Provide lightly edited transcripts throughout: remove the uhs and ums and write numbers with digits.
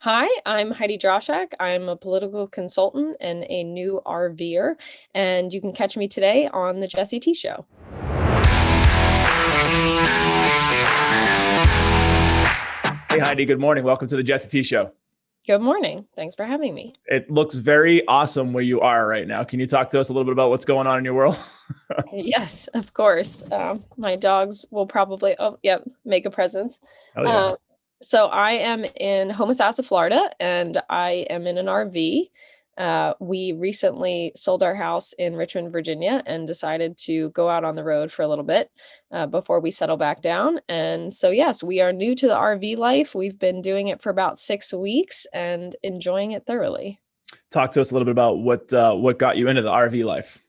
Hi, I'm Heidi Drauschak. I'm a political consultant and a new RVer, and you can catch me today on the Jesse T Show. Hey Heidi, good morning. Welcome to the Jesse T Show. Good morning. Thanks for having me. It looks very awesome where you are right now. Can you talk to us a little bit about what's going on in your world? Yes, of course. My dogs will probably, oh, yep, make a presence. Oh yeah. Um, so I am in Homosassa, Florida, and I am in an RV. We recently sold our house in Richmond, Virginia, and decided to go out on the road for a little bit before we settle back down. And so, yes, we are new to the RV life. We've been doing it for about 6 weeks and enjoying it thoroughly. Talk to us a little bit about what got you into the RV life.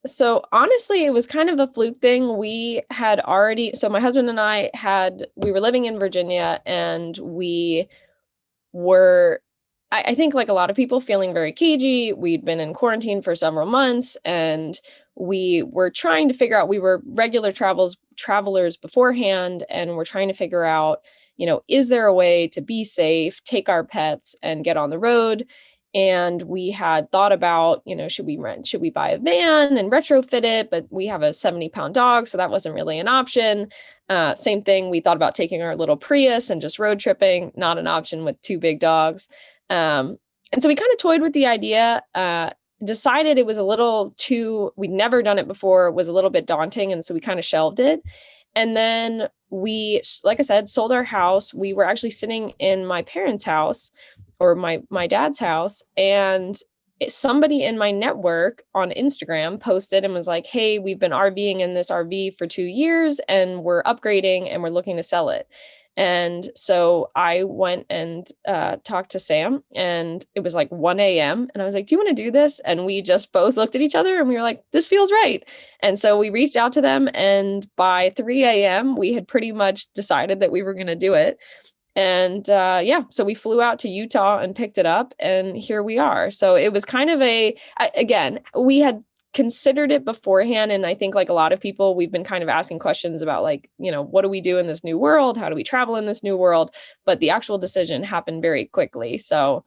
So honestly, it was kind of a fluke thing. So my husband and we were living in Virginia, and we were, I think like a lot of people, feeling very cagey. We'd been in quarantine for several months, and we were trying to figure out, we were regular travelers beforehand, and we're trying to figure out, is there a way to be safe, take our pets and get on the road? And we had thought about, should we buy a van and retrofit it? But we have a 70-pound dog, so that wasn't really an option. Same thing, we thought about taking our little Prius and just road tripping, not an option with two big dogs. And so we kind of toyed with the idea, decided it was we'd never done it before, was a little bit daunting. And so we kind of shelved it. And then we, like I said, sold our house. We were actually sitting in my parents' house, or my dad's house, and somebody in my network on Instagram posted and was like, "Hey, we've been RVing in this RV for 2 years, and we're upgrading, and we're looking to sell it." And so I went and talked to Sam, and it was like 1 a.m. And I was like, "Do you want to do this?" And we just both looked at each other and we were like, "This feels right." And so we reached out to them, and by 3 a.m. we had pretty much decided that we were going to do it. And so we flew out to Utah and picked it up, and here we are. So it was kind of again, we had considered it beforehand. And I think, like a lot of people, we've been kind of asking questions about, like, what do we do in this new world? How do we travel in this new world? But the actual decision happened very quickly. So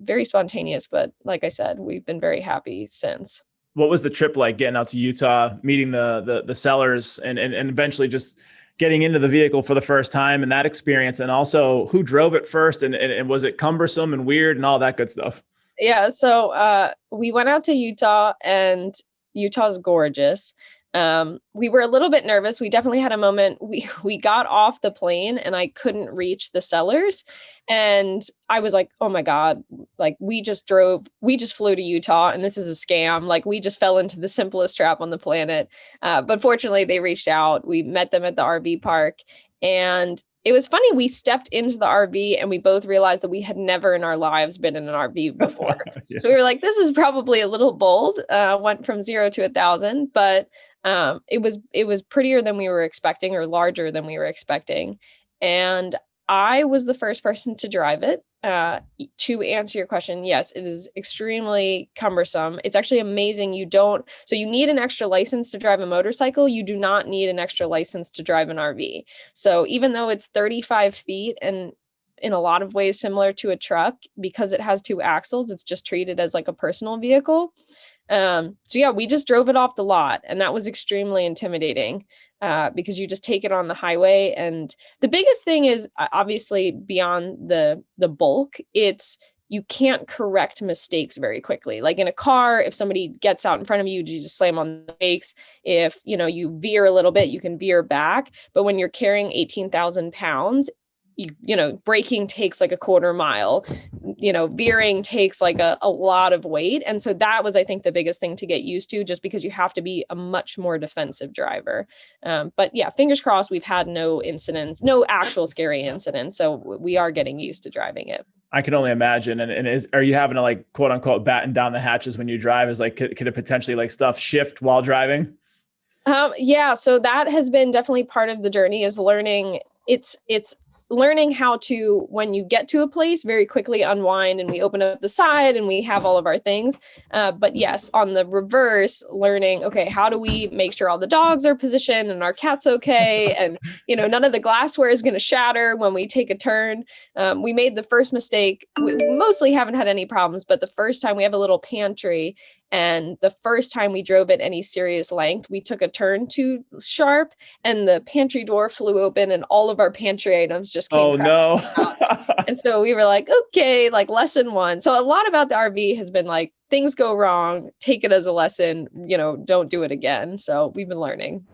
very spontaneous. But like I said, we've been very happy since. What was the trip like, getting out to Utah, meeting the sellers, and eventually just getting into the vehicle for the first time, and that experience? And also, who drove it first, and was it cumbersome and weird and all that good stuff? Yeah, so we went out to Utah, and Utah's gorgeous. We were a little bit nervous. We definitely had a moment. We got off the plane, and I couldn't reach the sellers. And I was like, "Oh my God, like we just flew to Utah, and this is a scam. Like, we just fell into the simplest trap on the planet." But fortunately, they reached out. We met them at the RV park, and it was funny. We stepped into the RV, and we both realized that we had never in our lives been in an RV before. Yeah. So we were like, "This is probably a little bold." Went from 0 to 1,000, but it was prettier than we were expecting, or larger than we were expecting. And I was the first person to drive it. To answer your question, yes, it is extremely cumbersome. It's actually amazing. So you need an extra license to drive a motorcycle. You do not need an extra license to drive an RV. So even though it's 35 feet and in a lot of ways similar to a truck, because it has two axles, it's just treated as like a personal vehicle. So yeah, we just drove it off the lot, and that was extremely intimidating, because you just take it on the highway. And the biggest thing is, obviously, beyond the bulk, you can't correct mistakes very quickly. Like in a car, if somebody gets out in front of you, you just slam on the brakes. If, you veer a little bit, you can veer back. But when you're carrying 18,000 pounds, braking takes like a quarter mile, veering takes like a lot of weight. And so that was, I think, the biggest thing to get used to, just because you have to be a much more defensive driver. But yeah, fingers crossed, we've had no incidents, no actual scary incidents. So we are getting used to driving it. I can only imagine. And are you having to, like, quote unquote, batten down the hatches when you drive? Is like, could it potentially, like, stuff shift while driving? Yeah. So that has been definitely part of the journey, is learning. It's learning how to, when you get to a place, very quickly unwind, and we open up the side and we have all of our things. But yes, on the reverse, learning, okay, how do we make sure all the dogs are positioned and our cat's okay? And, none of the glassware is going to shatter when we take a turn. We made the first mistake. We mostly haven't had any problems, but the first time, we have a little pantry, and the first time we drove at any serious length, we took a turn too sharp and the pantry door flew open and all of our pantry items just came Oh crashing no. out. And so we were like, okay, like lesson one. So a lot about the RV has been like, things go wrong, take it as a lesson, don't do it again. So we've been learning.